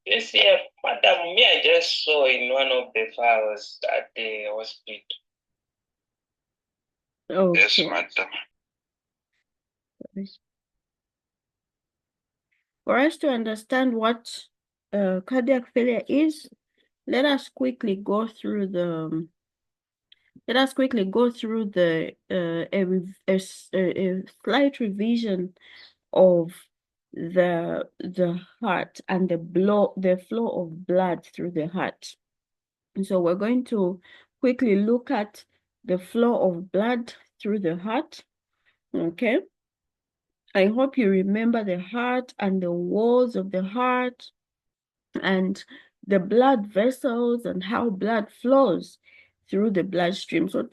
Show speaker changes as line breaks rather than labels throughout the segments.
Yes, yeah, madam, me, I just saw in one of the files at the hospital. Yes,
Okay.
madam.
For us to understand what cardiac failure is, let us quickly go through the a slight revision of the heart and the flow of blood through the heart. And so we're going to quickly look at the flow of blood through the heart. Okay. I hope you remember the heart and the walls of the heart and the blood vessels and how blood flows through the bloodstream. So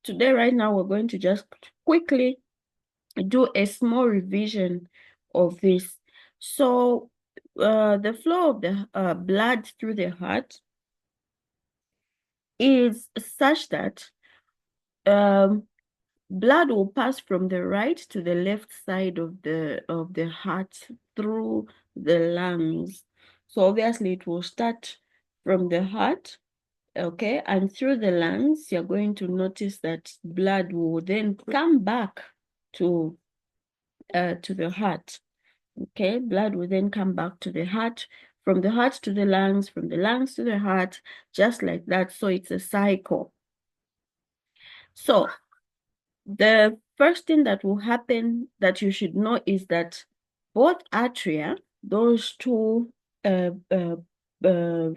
today, right now, we're going to just quickly do a small revision of this. So the flow of the blood through the heart is such that um, blood will pass from the right to the left side of the heart through the lungs. So obviously it will start from the heart, okay, and through the lungs, you're going to notice that blood will then come back to the heart. Okay, blood will then come back to the heart, from the heart to the lungs, from the lungs to the heart, just like that. So it's a cycle. So the first thing that will happen that you should know is that both atria, those two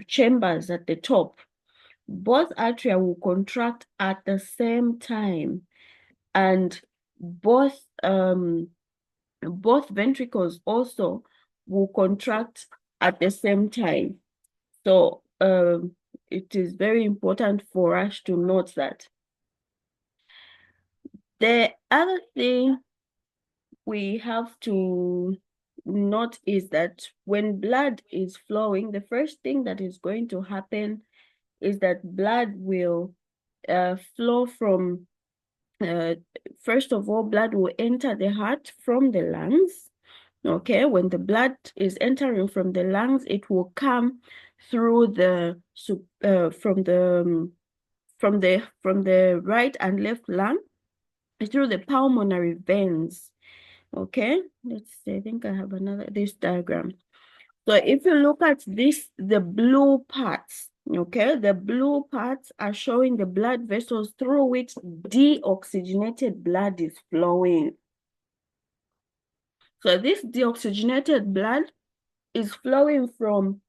chambers at the top, both atria will contract at the same time, and both ventricles also will contract at the same time. So it is very important for us to note that. The other thing we have to note is that when blood is flowing, the first thing that is going to happen is that blood will flow from, first of all, blood will enter the heart from the lungs. Okay, when the blood is entering from the lungs, it will come through from the right and left lung through the pulmonary veins. Okay, let's see. I think I have this diagram. So if you look at this, the blue parts, okay, the blue parts are showing the blood vessels through which deoxygenated blood is flowing. So this deoxygenated blood is flowing from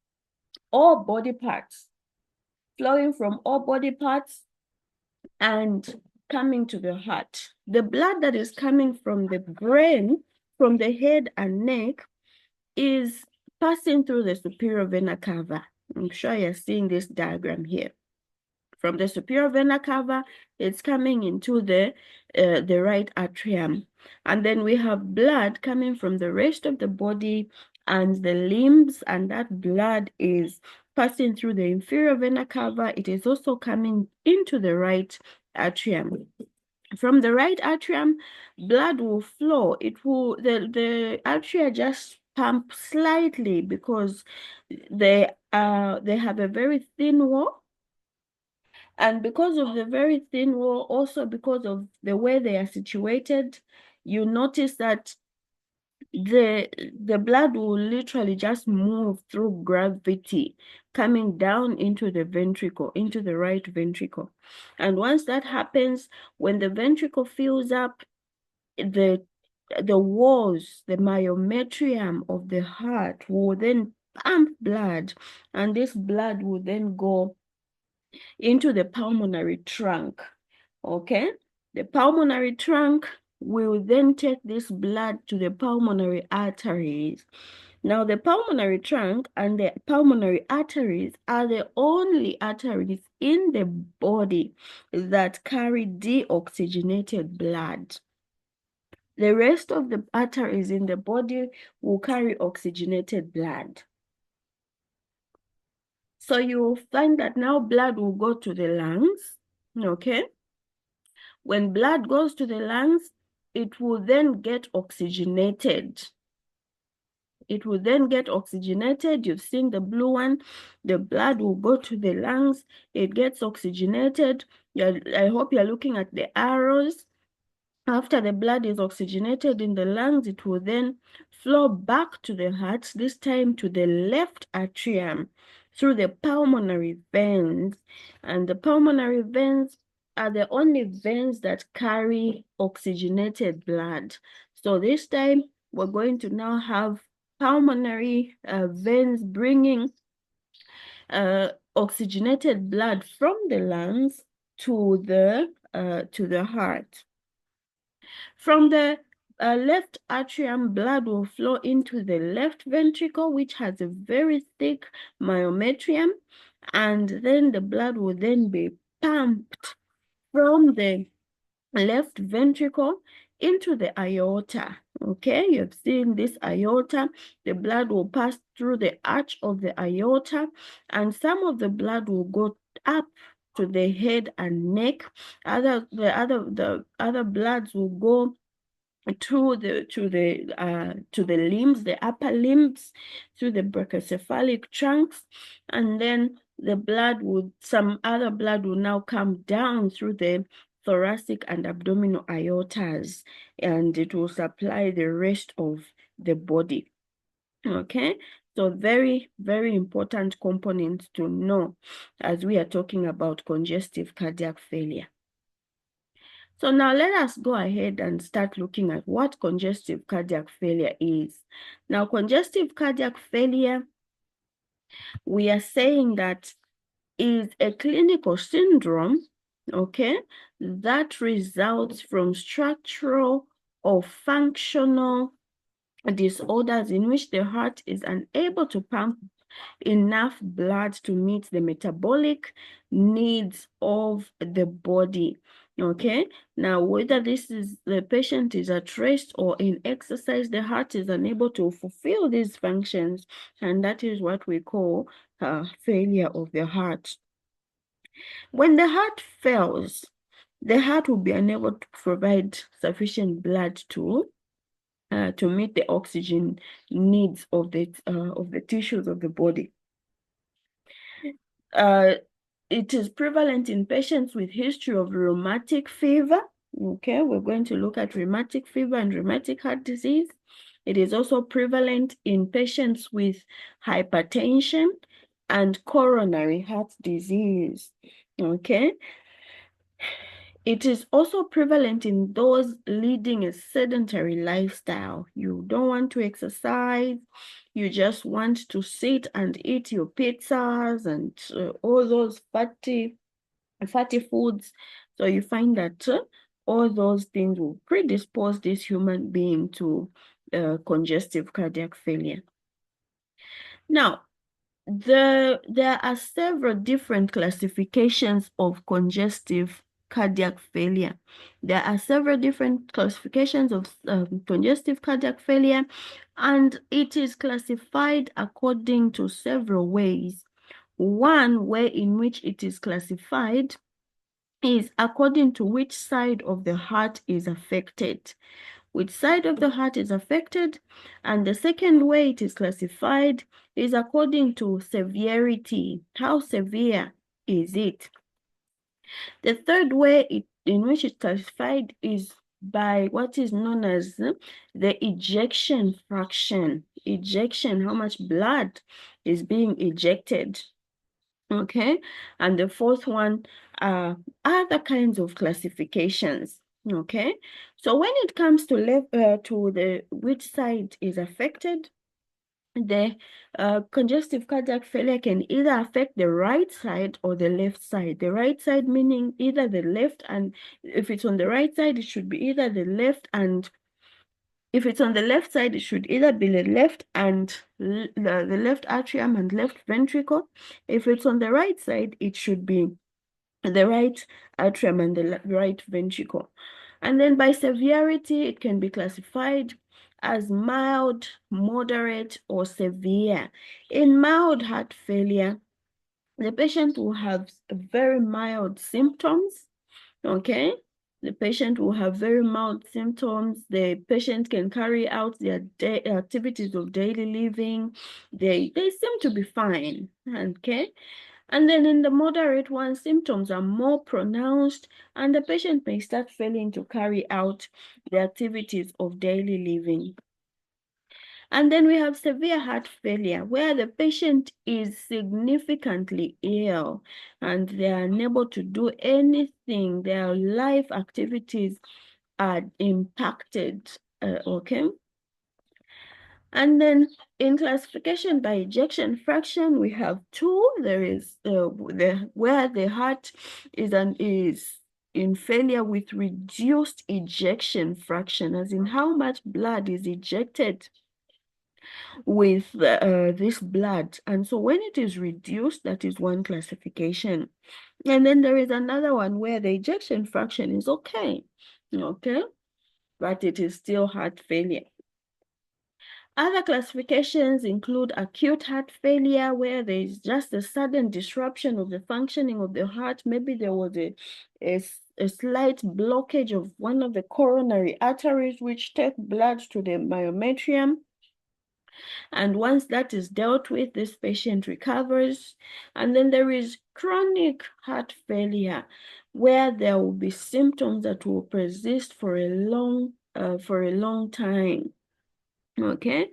all body parts, and coming to the heart. The blood that is coming from the brain, from the head and neck, is passing through the superior vena cava. I'm sure you're seeing this diagram here. From the superior vena cava, it's coming into the right atrium. And then we have blood coming from the rest of the body and the limbs, and that blood is passing through the inferior vena cava. It is also coming into the right atrium. From the right atrium, blood will flow. The atria just pump slightly because they have a very thin wall, and because of the very thin wall, also because of the way they are situated, you notice that the blood will literally just move through gravity, coming down into the ventricle, into the right ventricle. And once that happens, when the ventricle fills up, the walls, the myometrium of the heart will then pump blood, and this blood will then go into the pulmonary trunk. Okay, the pulmonary trunk will then take this blood to the pulmonary arteries. Now, the pulmonary trunk and the pulmonary arteries are the only arteries in the body that carry deoxygenated blood. The rest of the arteries in the body will carry oxygenated blood. So you will find that now blood will go to the lungs, okay? When blood goes to the lungs, it will then get oxygenated. It will then get oxygenated. You've seen the blue one. The blood will go to the lungs. It gets oxygenated. I hope you're looking at the arrows. After the blood is oxygenated in the lungs, it will then flow back to the heart, this time to the left atrium through the pulmonary veins. And the pulmonary veins are the only veins that carry oxygenated blood. So this time, we're going to now have pulmonary veins bringing oxygenated blood from the lungs to the heart. From the left atrium, blood will flow into the left ventricle, which has a very thick myometrium, and then the blood will then be pumped from the left ventricle into the aorta. Okay, you've seen this aorta. The blood will pass through the arch of the aorta, and some of the blood will go up to the head and neck. The other bloods will go to the limbs, the upper limbs, through the brachiocephalic trunks, and then some other blood will now come down through the thoracic and abdominal aortas, and it will supply the rest of the body. Okay, so very, very important component to know as we are talking about congestive cardiac failure. So now let us go ahead and start looking at what congestive cardiac failure is. Now, congestive cardiac failure, we are saying that is a clinical syndrome, okay, that results from structural or functional disorders in which the heart is unable to pump enough blood to meet the metabolic needs of the body. Okay, now whether the patient is at rest or in exercise, the heart is unable to fulfill these functions, and that is what we call failure of the heart. When the heart fails, the heart will be unable to provide sufficient blood to meet the oxygen needs of the tissues of the body. It is prevalent in patients with history of rheumatic fever. Okay, we're going to look at rheumatic fever and rheumatic heart disease. It is also prevalent in patients with hypertension and coronary heart disease. Okay. It is also prevalent in those leading a sedentary lifestyle. You don't want to exercise, you just want to sit and eat your pizzas and all those fatty foods. So you find that all those things will predispose this human being to congestive cardiac failure. Now, there are several different classifications of congestive cardiac failure. There are several different classifications of congestive cardiac failure, and it is classified according to several ways. One way in which it is classified is according to which side of the heart is affected. Which side of the heart is affected, and the second way it is classified is according to severity. How severe is it? The third way in which it's classified is by what is known as the ejection fraction. Ejection, how much blood is being ejected. Okay, and the fourth one are other kinds of classifications. Okay, so when it comes to the which side is affected, the congestive cardiac failure can either affect the right side or the left side. The right side meaning either the left, and if it's on the right side, it should be either the left, and if it's on the left side, it should either be the left and the left atrium and left ventricle. If it's on the right side, it should be the right atrium and the right ventricle. And then by severity, it can be classified as mild, moderate, or severe. In mild heart failure, the patient will have very mild symptoms, okay? The patient will have very mild symptoms. The patient can carry out their activities of daily living. They seem to be fine, okay? And then in the moderate ones, symptoms are more pronounced, and the patient may start failing to carry out the activities of daily living. And then we have severe heart failure, where the patient is significantly ill and they are unable to do anything. Their life activities are impacted, okay? And then in classification by ejection fraction, we have two. There is where the heart is in failure with reduced ejection fraction, as in how much blood is ejected with this blood. And so when it is reduced, that is one classification. And then there is another one where the ejection fraction is okay, but it is still heart failure. Other classifications include acute heart failure, where there is just a sudden disruption of the functioning of the heart. Maybe there was a slight blockage of one of the coronary arteries, which take blood to the myometrium. And once that is dealt with, this patient recovers. And then there is chronic heart failure, where there will be symptoms that will persist for a long time. Okay,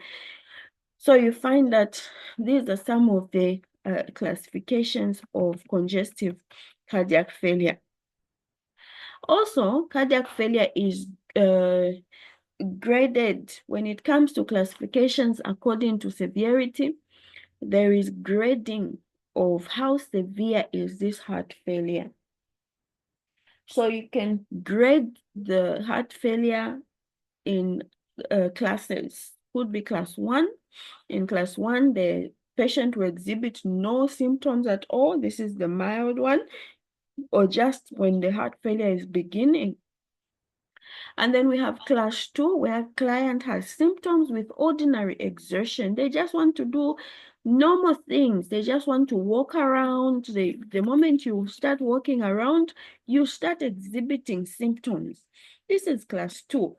so you find that these are some of the classifications of congestive cardiac failure. Also, cardiac failure is graded when it comes to classifications according to severity. There is grading of how severe is this heart failure. So you can grade the heart failure in classes. Could be class 1. In class 1, the patient will exhibit no symptoms at all. This is the mild one, or just when the heart failure is beginning. And then we have class 2, where client has symptoms with ordinary exertion. They just want to do normal things. They just want to walk around. The moment you start walking around, you start exhibiting symptoms. This is class 2.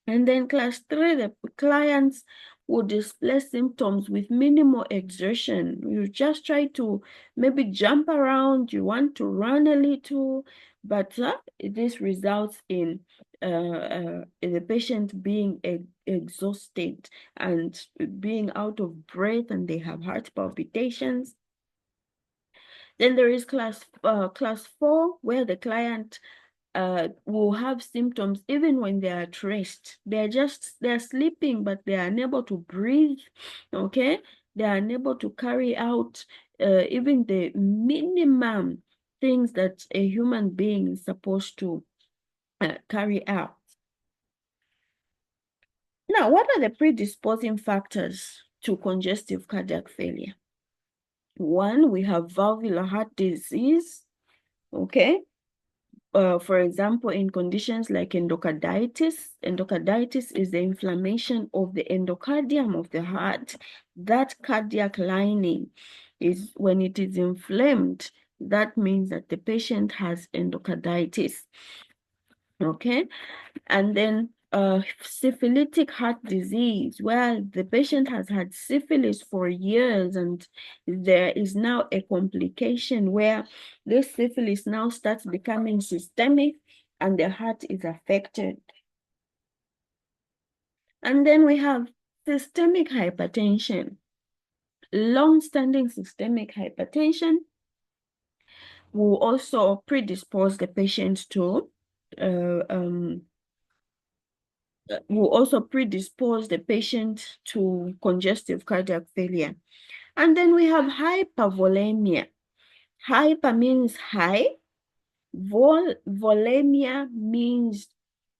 And then class 3, the clients will display symptoms with minimal exertion. You just try to maybe jump around, you want to run a little, but this results in the patient being exhausted and being out of breath, and they have heart palpitations. Then there is class 4, where the client will have symptoms even when they are at rest. They're sleeping, but they are unable to breathe, okay? They are unable to carry out even the minimum things that a human being is supposed to carry out. Now, what are the predisposing factors to congestive cardiac failure? One, we have valvular heart disease, okay? For example, in conditions like endocarditis is the inflammation of the endocardium of the heart. That cardiac lining is, when it is inflamed, that means that the patient has endocarditis. Okay, and then syphilitic heart disease, where the patient has had syphilis for years, and there is now a complication where this syphilis now starts becoming systemic and the heart is affected. And then we have systemic hypertension. Long-standing systemic hypertension will also predispose the patient to congestive cardiac failure. And then we have hypervolemia. Hyper means high. Volemia means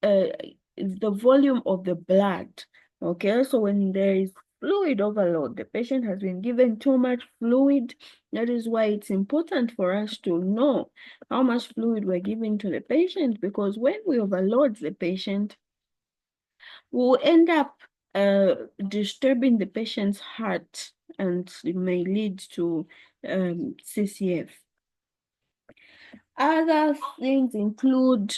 the volume of the blood. Okay, so when there is fluid overload, the patient has been given too much fluid. That is why it's important for us to know how much fluid we're giving to the patient, because when we overload the patient, we'll end up disturbing the patient's heart, and it may lead to CCF. Other things include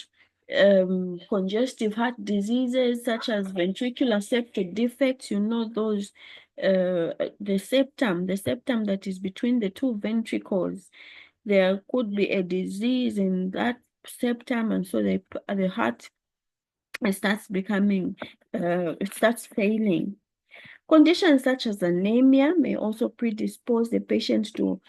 congestive heart diseases such as ventricular septal defects, those the septum that is between the two ventricles. There could be a disease in that septum, and so the heart it starts failing. Conditions such as anemia may also predispose the patient to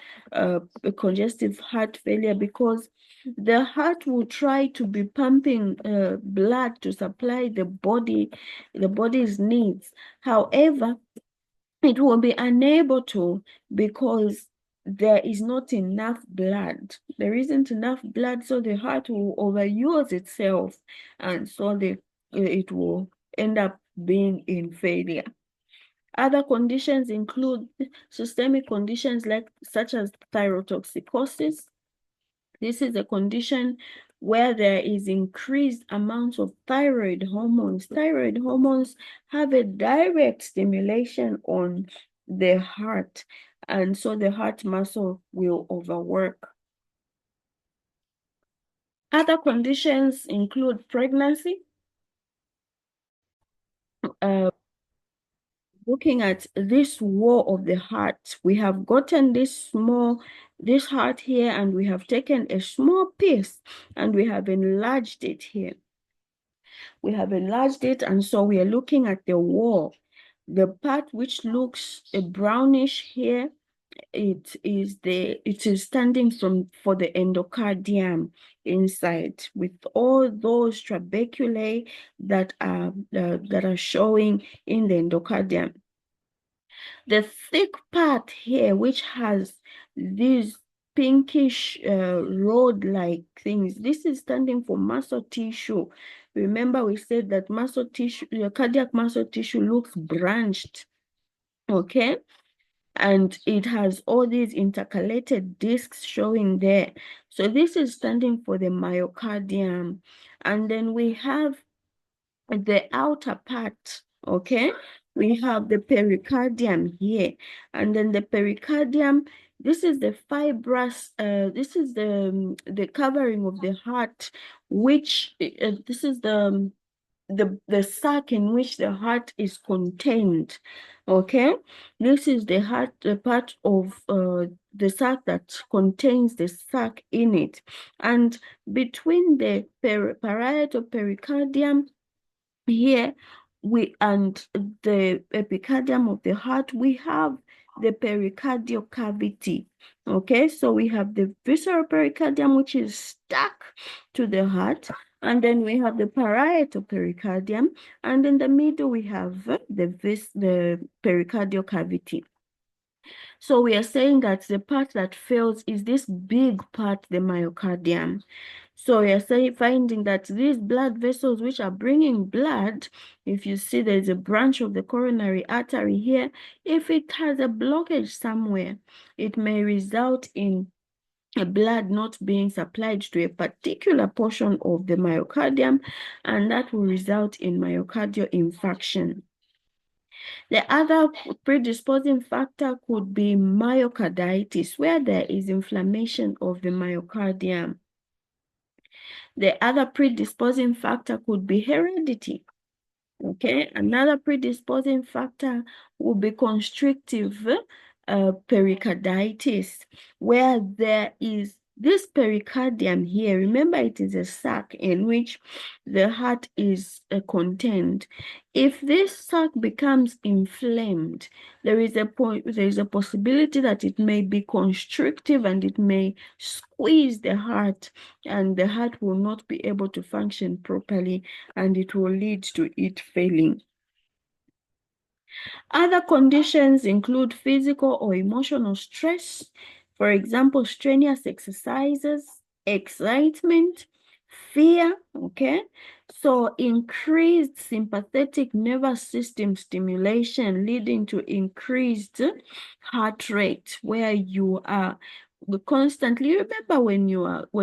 congestive heart failure, because the heart will try to be pumping blood to supply the body's needs. However, it will be unable to, because there is not enough blood. There isn't enough blood, so the heart will overuse itself, and so it will end up being in failure. Other conditions include systemic conditions such as thyrotoxicosis. This is a condition where there is increased amounts of thyroid hormones. Thyroid hormones have a direct stimulation on the heart, and so the heart muscle will overwork. Other conditions include pregnancy. Looking at this wall of the heart, we have gotten this heart here, and we have taken a small piece and we have enlarged it here. We have enlarged it, and so we are looking at the wall. The part which looks brownish here, it is standing for the endocardium inside, with all those trabeculae that are showing in the endocardium. The thick part here, which has these pinkish rod-like things, this is standing for muscle tissue. Remember, we said that muscle tissue, cardiac muscle tissue looks branched, okay? And it has all these intercalated discs showing there. So this is standing for the myocardium. And then we have the outer part, okay? We have the pericardium here, and then the pericardium, this is the fibrous, this is the covering of the heart, which this is the sac in which the heart is contained, okay? This is the heart, the part of the sac that contains the sac in it. And between the parietal pericardium here and the epicardium of the heart, we have the pericardial cavity. Okay, so we have the visceral pericardium, which is stuck to the heart, and then we have the parietal pericardium, and in the middle we have the pericardial cavity. So we are saying that the part that fails is this big part, the myocardium. So we are finding that these blood vessels which are bringing blood, if you see there's a branch of the coronary artery here, if it has a blockage somewhere, it may result in blood not being supplied to a particular portion of the myocardium, and that will result in myocardial infarction. The other predisposing factor could be myocarditis, where there is inflammation of the myocardium. The other predisposing factor could be heredity. Okay, another predisposing factor will be constrictive pericarditis, where there is this pericardium here. Remember, it is a sac in which the heart is contained. If this sac becomes inflamed, there is a possibility that it may be constrictive and it may squeeze the heart, and the heart will not be able to function properly, and it will lead to it failing. Other conditions include physical or emotional stress, for example, strenuous exercises, excitement, fear, okay? So increased sympathetic nervous system stimulation leading to increased heart rate, where you are constantly, remember, when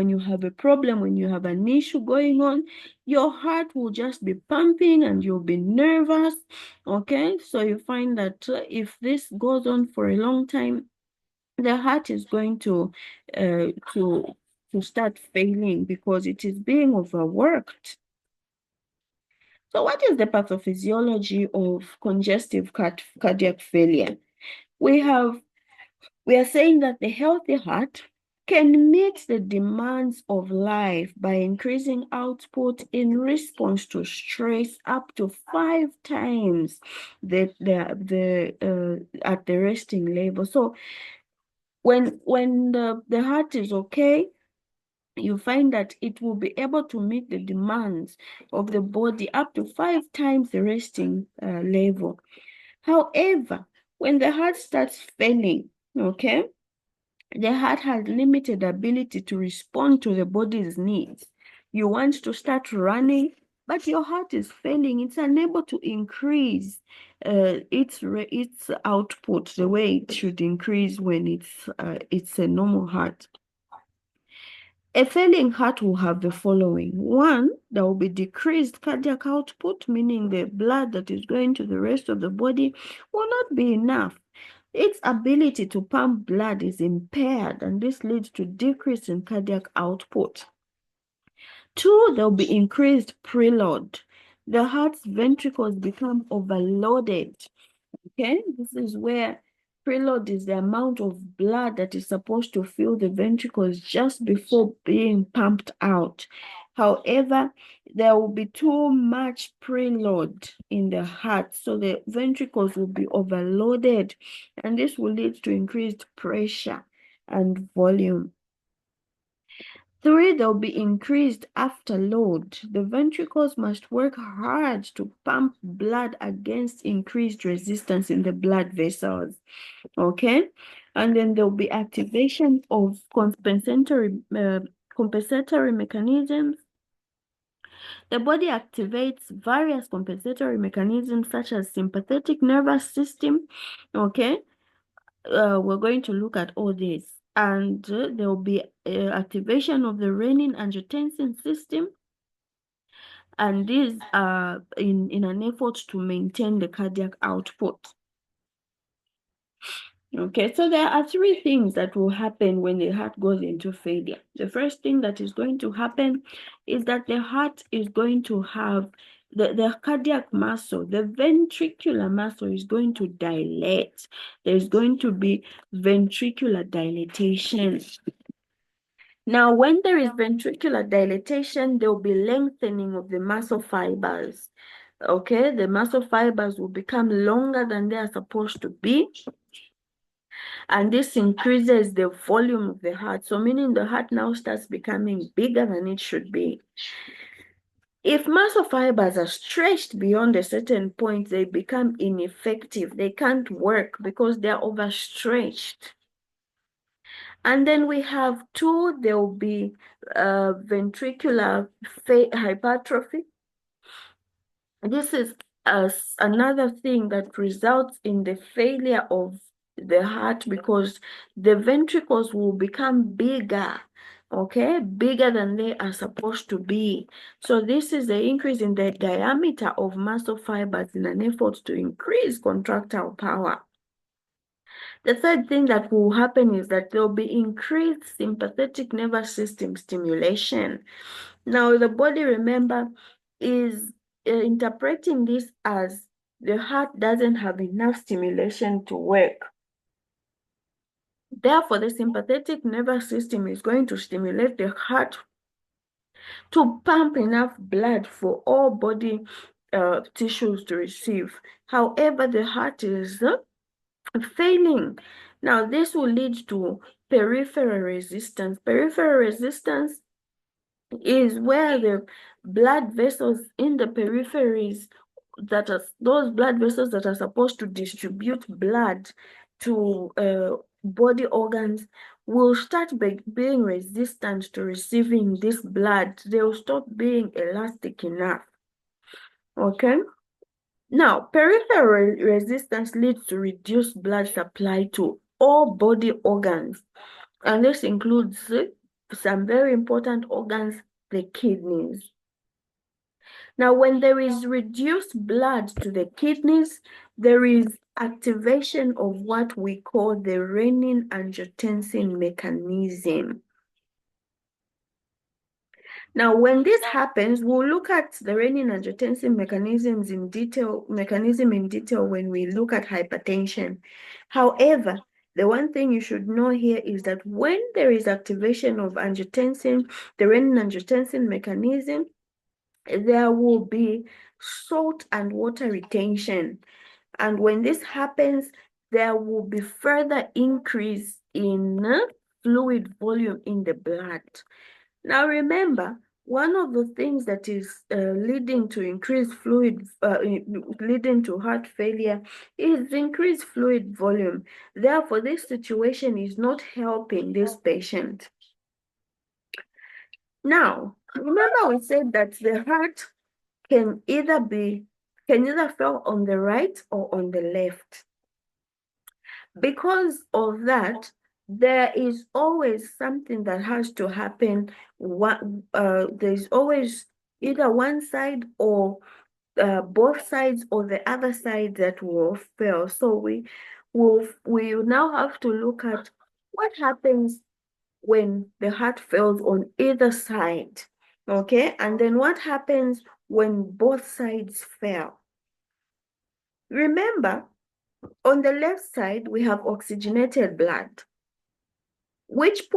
you have a problem, when you have an issue going on, your heart will just be pumping and you'll be nervous, okay? So you find that if this goes on for a long time, the heart is going to to start failing because it is being overworked. So what is the pathophysiology of congestive cardiac failure? We are saying that the healthy heart can meet the demands of life by increasing output in response to stress up to 5 times at the resting level. So when the heart is okay, you find that it will be able to meet the demands of the body up to 5 times the resting level. However, when the heart starts failing, okay, the heart has limited ability to respond to the body's needs. You want to start running, but your heart is failing. It's unable to increase its output the way it should increase when it's a normal heart. A failing heart will have the following. One, there will be decreased cardiac output, meaning the blood that is going to the rest of the body will not be enough. Its ability to pump blood is impaired, and this leads to decrease in cardiac output. Two, there will be increased preload. The heart's ventricles become overloaded. Okay, this is where preload is the amount of blood that is supposed to fill the ventricles just before being pumped out. However, there will be too much preload in the heart, so the ventricles will be overloaded, and this will lead to increased pressure and volume. Three, there will be increased afterload. The ventricles must work hard to pump blood against increased resistance in the blood vessels. Okay, and then there will be activation of compensatory mechanisms. The body activates various compensatory mechanisms such as sympathetic nervous system. Okay, we're going to look at all this, and there will be activation of the renin-angiotensin system, and these are in an effort to maintain the cardiac output. Okay, so there are three things that will happen when the heart goes into failure. The first thing that is going to happen is that the heart is going to have the cardiac muscle, the ventricular muscle is going to dilate. There's going to be ventricular dilatation. Now, when there is ventricular dilatation, there will be lengthening of the muscle fibers. Okay, the muscle fibers will become longer than they are supposed to be. And this increases the volume of the heart. So meaning the heart now starts becoming bigger than it should be. If muscle fibers are stretched beyond a certain point, they become ineffective. They can't work because they're overstretched. And then we have two, there will be ventricular hypertrophy. This is another thing that results in the failure of the heart because the ventricles will become bigger, okay, bigger than they are supposed to be. So this is the increase in the diameter of muscle fibers in an effort to increase contractile power. The third thing that will happen is that there will be increased sympathetic nervous system stimulation. Now, the body, remember, is interpreting this as the heart doesn't have enough stimulation to work. Therefore, the sympathetic nervous system is going to stimulate the heart to pump enough blood for all body tissues to receive. However, the heart is failing. Now, this will lead to peripheral resistance. Peripheral resistance is where the blood vessels in the peripheries those blood vessels that are supposed to distribute blood to body organs will start being resistant to receiving this blood. They will stop being elastic enough. Okay. Now, peripheral resistance leads to reduced blood supply to all body organs, and this includes some very important organs, the kidneys. Now, when there is reduced blood to the kidneys, there is activation of what we call the renin-angiotensin mechanism. Now, when this happens, we'll look at the renin-angiotensin mechanisms in detail, when we look at hypertension. However, the one thing you should know here is that when there is activation of angiotensin, the renin-angiotensin mechanism, there will be salt and water retention. And when this happens, there will be further increase in fluid volume in the blood. Now remember, one of the things that is leading to increased fluid, leading to heart failure is increased fluid volume. Therefore, this situation is not helping this patient. Now, remember we said that the heart can either fail on the right or on the left. Because of that, there is always something that has to happen. There's always either one side or both sides or the other side that will fail. So we now have to look at what happens when the heart fails on either side. Okay, and then what happens when both sides fail? Remember, on the left side, we have oxygenated blood, which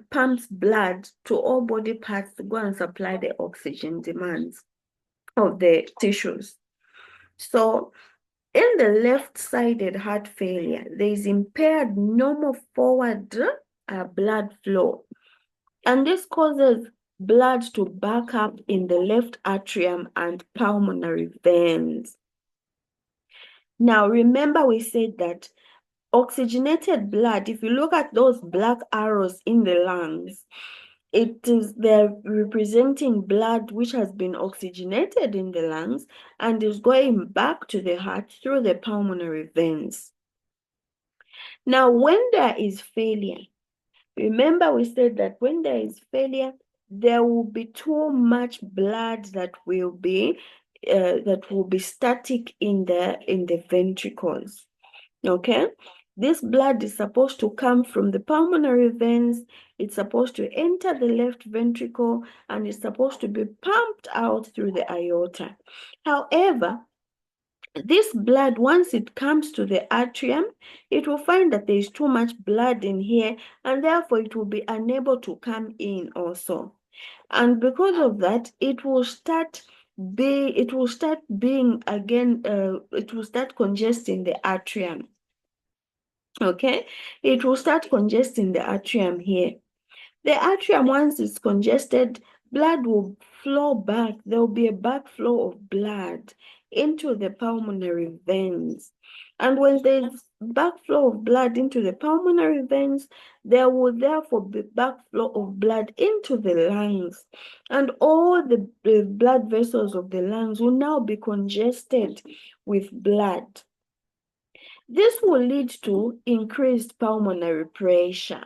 pumps blood to all body parts to go and supply the oxygen demands of the tissues. So in the left-sided heart failure, there is impaired normal forward blood flow. And this causes blood to back up in the left atrium and pulmonary veins. Now, remember we said that oxygenated blood, if you look at those black arrows in the lungs, they're representing blood which has been oxygenated in the lungs and is going back to the heart through the pulmonary veins. Now, when there is failure, remember we said that when there is failure, there will be too much blood that will be static in the ventricles. Okay, this blood is supposed to come from the pulmonary veins. It's supposed to enter the left ventricle and it's supposed to be pumped out through the aorta. However, this blood, once it comes to the atrium, it will find that there is too much blood in here, and therefore it will be unable to come in also. And because of that, it will start congesting the atrium. Okay, it will start congesting the atrium here. The atrium, once it's congested, blood will flow back. There will be a backflow of blood into the pulmonary veins. And when there's backflow of blood into the pulmonary veins, there will therefore be backflow of blood into the lungs. And all the blood vessels of the lungs will now be congested with blood. This will lead to increased pulmonary pressure.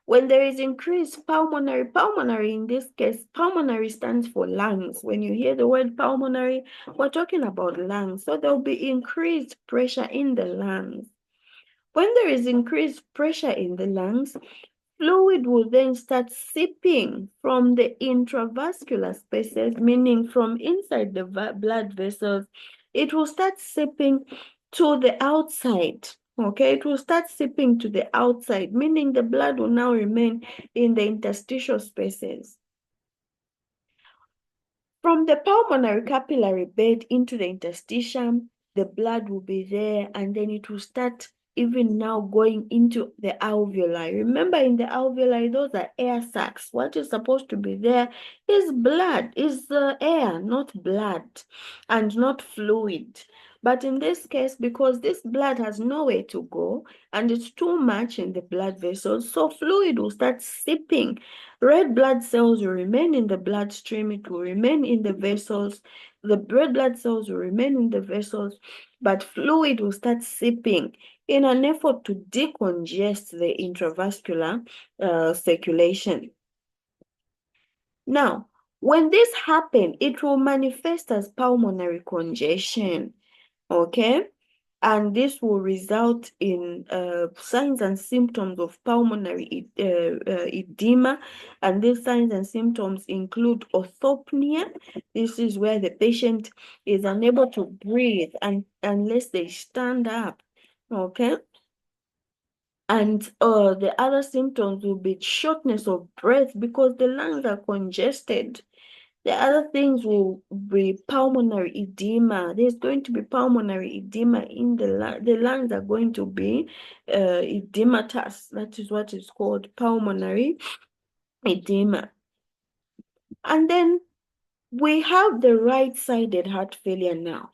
When there is increased pulmonary in this case, pulmonary stands for lungs. When you hear the word pulmonary, we're talking about lungs. So there will be increased pressure in the lungs. When there is increased pressure in the lungs, fluid will then start seeping from the intravascular spaces, meaning from inside the blood vessels. It will start seeping to the outside. Okay, it will start seeping to the outside, meaning the blood will now remain in the interstitial spaces. From the pulmonary capillary bed into the interstitium, the blood will be there, and then it will start even now going into the alveoli. Remember, in the alveoli, those are air sacs. What is supposed to be there is blood, is air, not blood, and not fluid. But in this case, because this blood has nowhere to go and it's too much in the blood vessels, so fluid will start seeping. Red blood cells will remain in the bloodstream, it will remain in the vessels. The red blood cells will remain in the vessels, but fluid will start seeping in an effort to decongest the intravascular circulation. Now, when this happens, it will manifest as pulmonary congestion. Okay, and this will result in signs and symptoms of pulmonary edema, and these signs and symptoms include orthopnea. This is where the patient is unable to breathe unless they stand up, okay? And the other symptoms will be shortness of breath because the lungs are congested. The other things will be pulmonary edema. There's going to be pulmonary edema in the lung. The lungs are going to be edematous. That is what is called pulmonary edema. And then we have the right-sided heart failure now.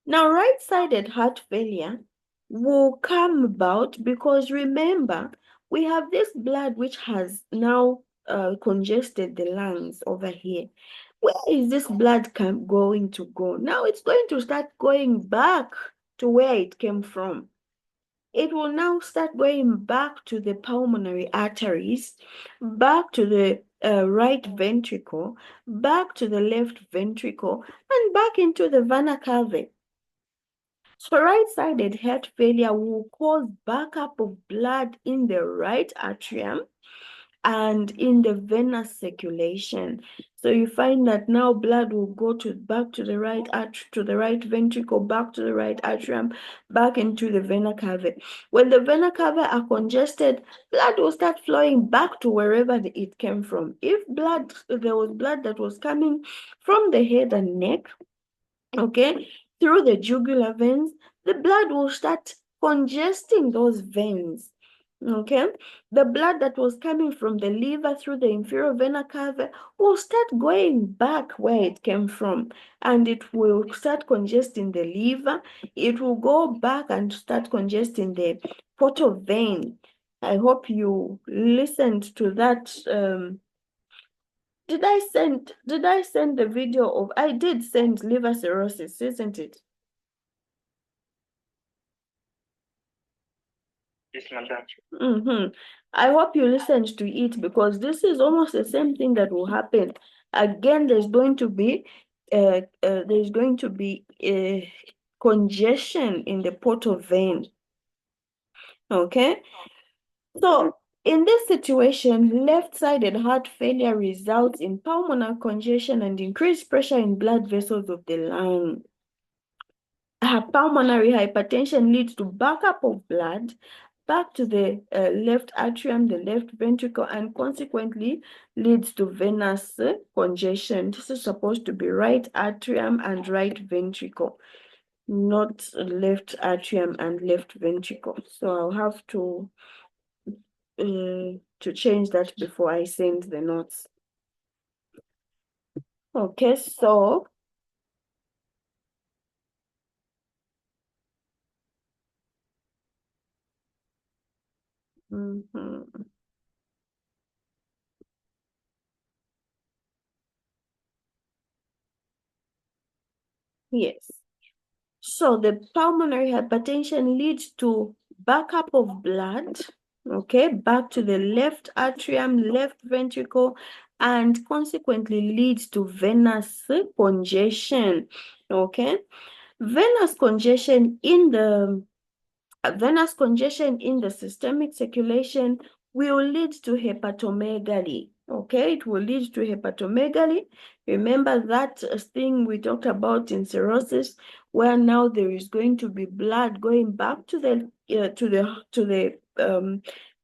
Now, right-sided heart failure will come about because remember, we have this blood which has now congested the lungs over here. Where is this blood going to go? Now it's going to start going back to where it came from. It will now start going back to the pulmonary arteries, back to the right ventricle, back to the left ventricle, and back into the vena cava. So right-sided heart failure will cause backup of blood in the right atrium and in the venous circulation. So you find that now blood will go back to the right ventricle, back to the right atrium, back into the vena cava. When the vena cava are congested, blood will start flowing back to wherever it came from. If there was blood that was coming from the head and neck, okay, through the jugular veins, the blood will start congesting those veins. Okay, the blood that was coming from the liver through the inferior vena cava will start going back where it came from, and it will start congesting the liver. It will go back and start congesting the portal vein. I hope you listened to that. Did I send the video of, I did send liver cirrhosis, isn't it?
Yes, madam.
I hope you listened to it because this is almost the same thing that will happen. Again, there's going to be a congestion in the portal vein. Okay, so in this situation, left-sided heart failure results in pulmonary congestion and increased pressure in blood vessels of the lung. Pulmonary hypertension leads to backup of blood back to the left atrium, the left ventricle, and consequently leads to venous congestion. This is supposed to be right atrium and right ventricle, not left atrium and left ventricle. So I'll have to change that before I send the notes. Okay, so yes. So the pulmonary hypertension leads to backup of blood, okay, back to the left atrium, left ventricle, and consequently leads to venous congestion, okay. Venous congestion in the systemic circulation will lead to hepatomegaly. Okay, it will lead to hepatomegaly. Remember that thing we talked about in cirrhosis, where now there is going to be blood going back to the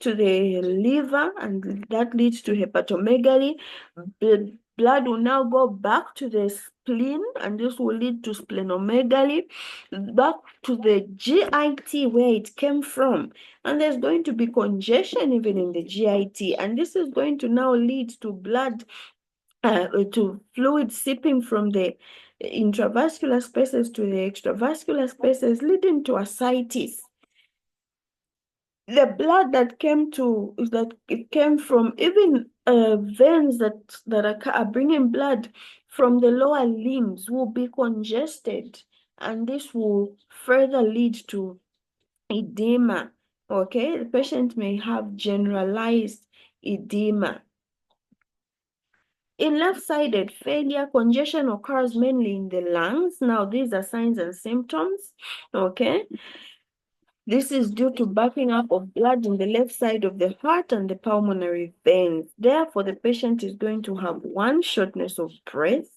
liver, and that leads to hepatomegaly. The blood will now go back to the spleen, and this will lead to splenomegaly, back to the GIT where it came from. And there's going to be congestion even in the GIT, and this is going to now lead to blood, to fluid seeping from the intravascular spaces to the extravascular spaces, leading to ascites. The blood that came from even veins that are bringing blood from the lower limbs will be congested, and this will further lead to edema. Okay, the patient may have generalized edema. In left-sided failure, congestion occurs mainly in the lungs. Now, these are signs and symptoms, okay? This is due to backing up of blood in the left side of the heart and the pulmonary veins. Therefore, the patient is going to have one, shortness of breath,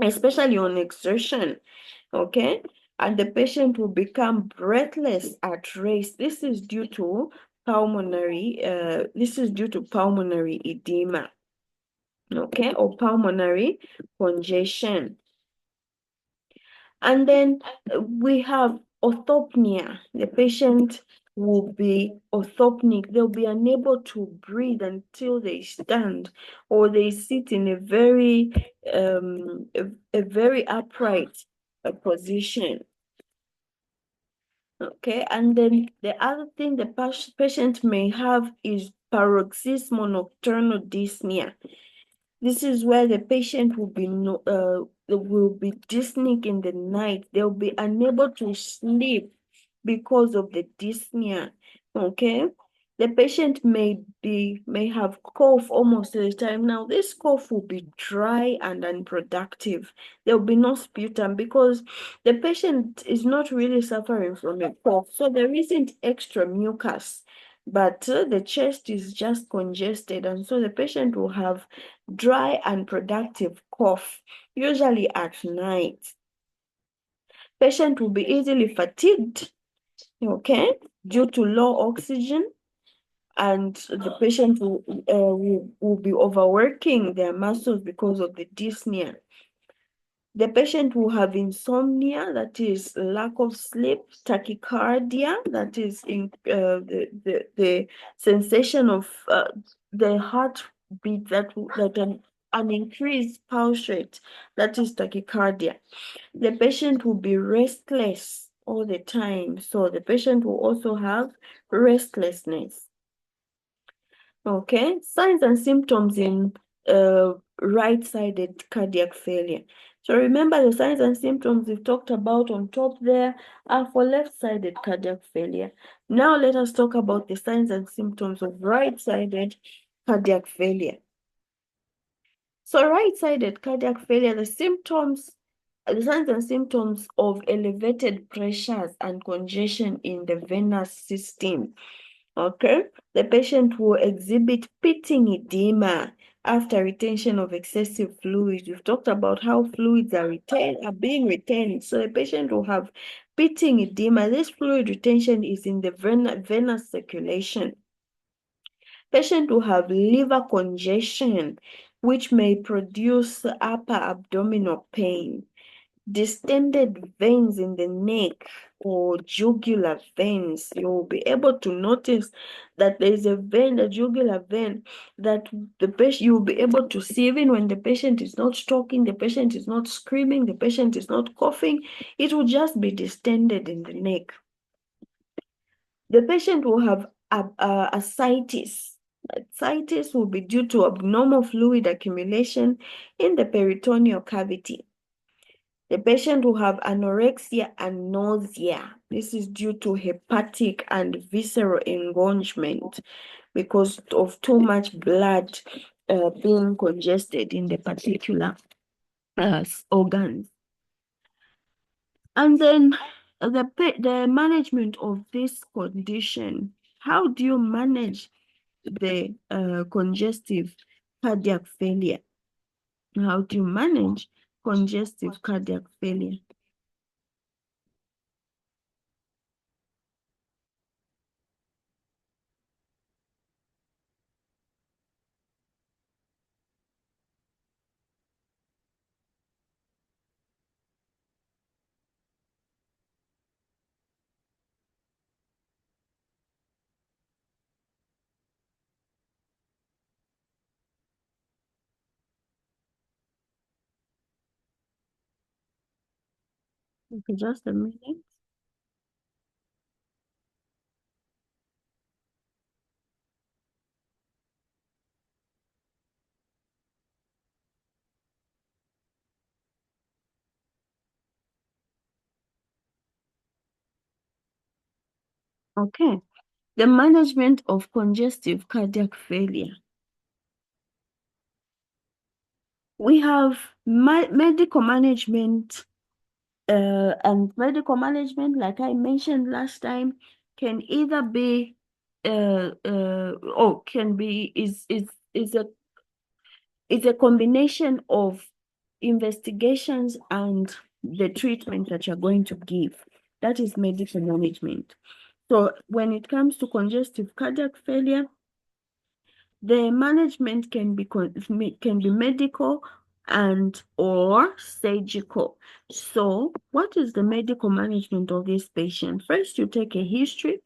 especially on exertion, okay? And the patient will become breathless at rest. This is due to pulmonary edema, okay, or pulmonary congestion. And then we have orthopnea. The patient will be orthopnic. They'll be unable to breathe until they stand or they sit in a very upright position. Okay, and then the other thing the patient may have is paroxysmal nocturnal dyspnea. This is where the patient will be dyspneic in the night. They'll be unable to sleep because of the dyspnea. Okay, the patient may have cough almost all the time. Now, this cough will be dry and unproductive. There will be no sputum because the patient is not really suffering from a cough, so there isn't extra mucus. But the chest is just congested, and so the patient will have dry and productive cough, usually at night. Patient will be easily fatigued, okay, due to low oxygen, and the patient will be overworking their muscles because of the dyspnea. The patient will have insomnia, that is lack of sleep, tachycardia, that is in the sensation of the heartbeat an increased pulse rate, that is tachycardia. The patient will be restless all the time, so the patient will also have restlessness. Okay, signs and symptoms in right-sided cardiac failure. So remember the signs and symptoms we've talked about on top there are for left-sided cardiac failure. Now let us talk about the signs and symptoms of right-sided cardiac failure. So right-sided cardiac failure, the signs and symptoms of elevated pressures and congestion in the venous system. Okay, the patient will exhibit pitting edema after retention of excessive fluids. We've talked about how fluids are being retained. So the patient will have pitting edema. This fluid retention is in the venous circulation. Patient will have liver congestion, which may produce upper abdominal pain. Distended veins in the neck or jugular veins. You'll be able to notice that there is a vein, a jugular vein, that the patient, you'll be able to see even when the patient is not talking, the patient is not screaming, the patient is not coughing, it will just be distended in the neck. The patient will have ascites. Ascites will be due to abnormal fluid accumulation in the peritoneal cavity. The patient will have anorexia and nausea. This is due to hepatic and visceral engorgement because of too much blood being congested in the particular organs. And then the management of this condition. How do you manage the congestive cardiac failure? How do you manage congestive cardiac failure? Okay, just a minute. Okay, the management of congestive cardiac failure. We have medical management, and medical management, like I mentioned last time, can either be or can be is a combination of investigations and the treatment that you're going to give. That is medical management. So when it comes to congestive cardiac failure, the management can be medical and or surgical. So what is the medical management of this patient? First, you take a history.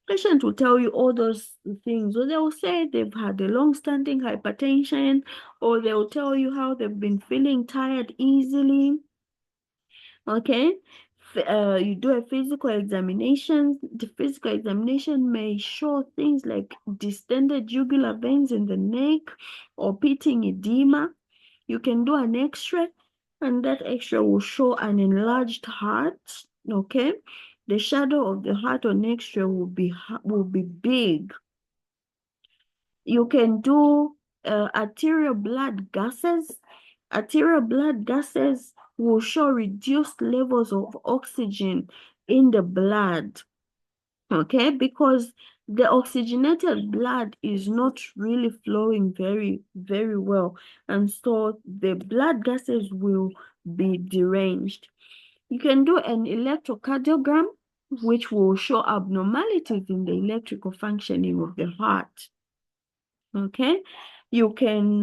Patient will tell you all those things. So they will say they've had a long-standing hypertension, or they will tell you how they've been feeling tired easily. Okay. You do a physical examination. The physical examination may show things like distended jugular veins in the neck or pitting edema. You can do an x-ray, and that x-ray will show an enlarged heart. Okay. The shadow of the heart on x-ray will be big. You can do arterial blood gases. Arterial blood gases will show reduced levels of oxygen in the blood, okay? Because the oxygenated blood is not really flowing very, very well. And so the blood gases will be deranged. You can do an electrocardiogram, which will show abnormalities in the electrical functioning of the heart. Okay, you can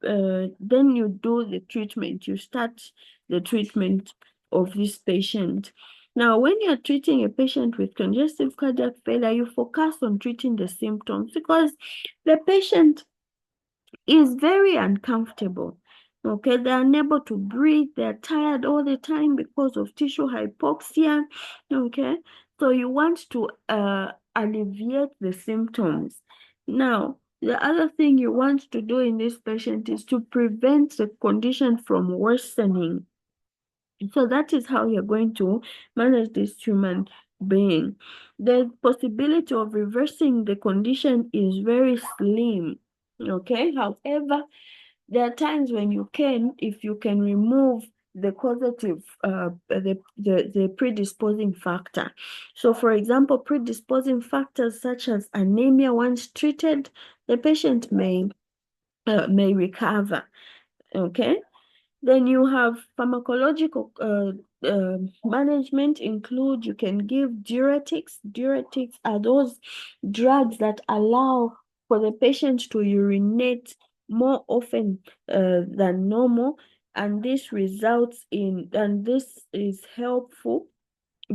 then you do the treatment. You start the treatment of this patient. Now, when you're treating a patient with congestive cardiac failure, you focus on treating the symptoms because the patient is very uncomfortable. Okay, they're unable to breathe, they're tired all the time because of tissue hypoxia. Okay, so you want to alleviate the symptoms. Now, the other thing you want to do in this patient is to prevent the condition from worsening. So that is how you're going to manage this human being. The possibility of reversing the condition is very slim. Okay, however, there are times when you can, if you can remove the causative, the predisposing factor. So, for example, predisposing factors such as anemia, once treated, the patient may recover. Okay. Then you have pharmacological management include, you can give diuretics. Diuretics are those drugs that allow for the patient to urinate more often than normal. And this is helpful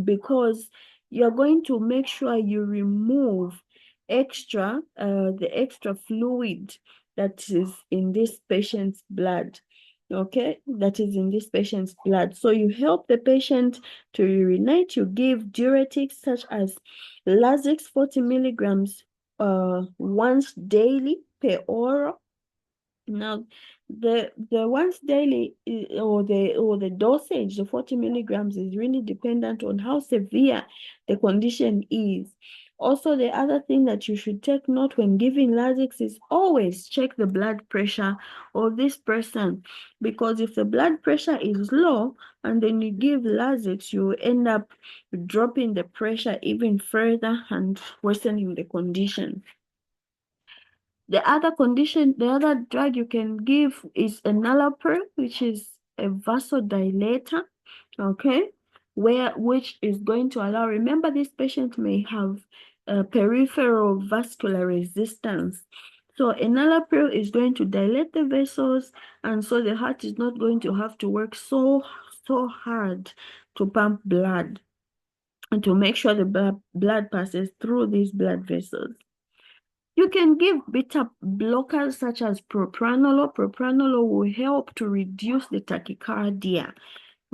because you're going to make sure you remove the extra fluid that is in this patient's blood. Okay, that is in this patient's blood. So you help the patient to urinate. You give diuretics such as Lasix 40 milligrams once daily per oral. Now, the once daily or the dosage, the 40 milligrams, is really dependent on how severe the condition is. Also, the other thing that you should take note when giving Lasix is always check the blood pressure of this person, because if the blood pressure is low and then you give Lasix, you end up dropping the pressure even further and worsening the condition. The other drug you can give is enalapril, which is a vasodilator, okay, which is going to allow, remember this patient may have peripheral vascular resistance. So enalapril is going to dilate the vessels, and so the heart is not going to have to work so hard to pump blood and to make sure the blood passes through these blood vessels. You can give beta blockers such as propranolol. Propranolol will help to reduce the tachycardia.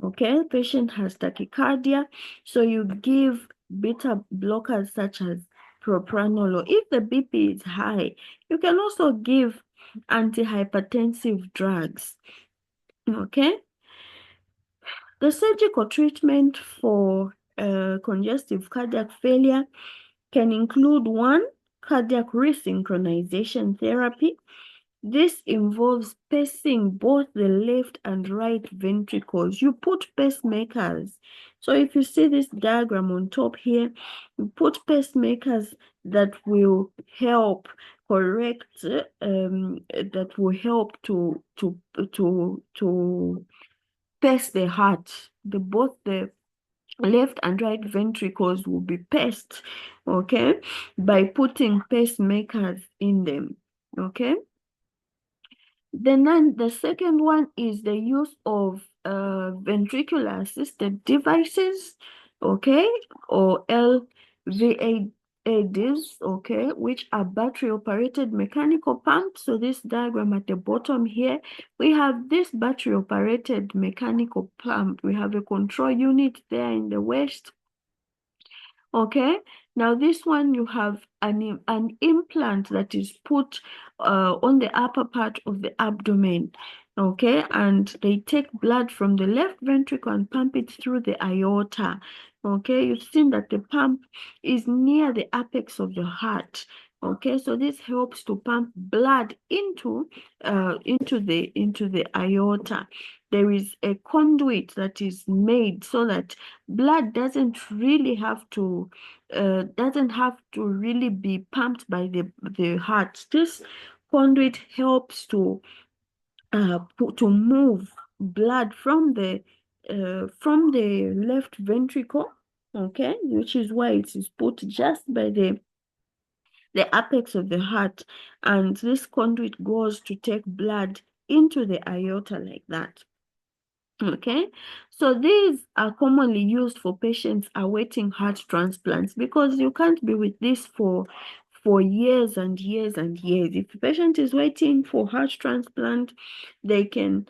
Okay, patient has tachycardia, so you give beta blockers such as propranolol. If the BP is high, you can also give antihypertensive drugs. Okay, the surgical treatment for congestive cardiac failure can include one, cardiac resynchronization therapy. This involves pacing both the left and right ventricles. You put pacemakers. So if you see this diagram on top here, you put pacemakers that will help correct, that will help to pace the heart. Both the left and right ventricles will be paced, okay, by putting pacemakers in them, okay. Then the second one is the use of ventricular assisted devices, okay, or LVADs, okay, which are battery operated mechanical pumps. So this diagram at the bottom here, we have this battery operated mechanical pump. We have a control unit there in the west. Okay, now this one you have an implant that is put on the upper part of the abdomen. Okay, and they take blood from the left ventricle and pump it through the aorta. Okay, you've seen that the pump is near the apex of the heart. Okay, so this helps to pump blood into the aorta. There is a conduit that is made so that blood doesn't have to really be pumped by the heart. This conduit helps to move blood from the left ventricle, okay, which is why it is put just by the apex of the heart, and this conduit goes to take blood into the aorta like that. Okay, so these are commonly used for patients awaiting heart transplants because you can't be with this for years and years and years. If the patient is waiting for heart transplant, they can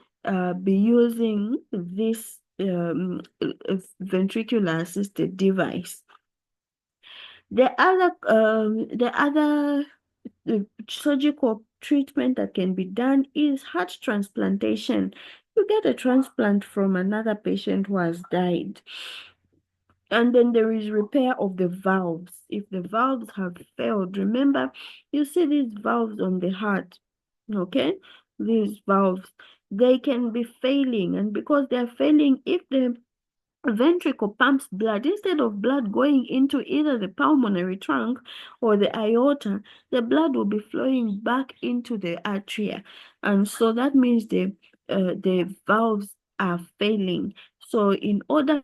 be using this ventricular assisted device. The other surgical treatment that can be done is heart transplantation. You get a transplant from another patient who has died. And then there is repair of the valves. If the valves have failed, remember, you see these valves on the heart, okay? These valves, they can be failing. And because they're failing, if the ventricle pumps blood, instead of blood going into either the pulmonary trunk or the aorta, the blood will be flowing back into the atria, and so that means the valves are failing. So in order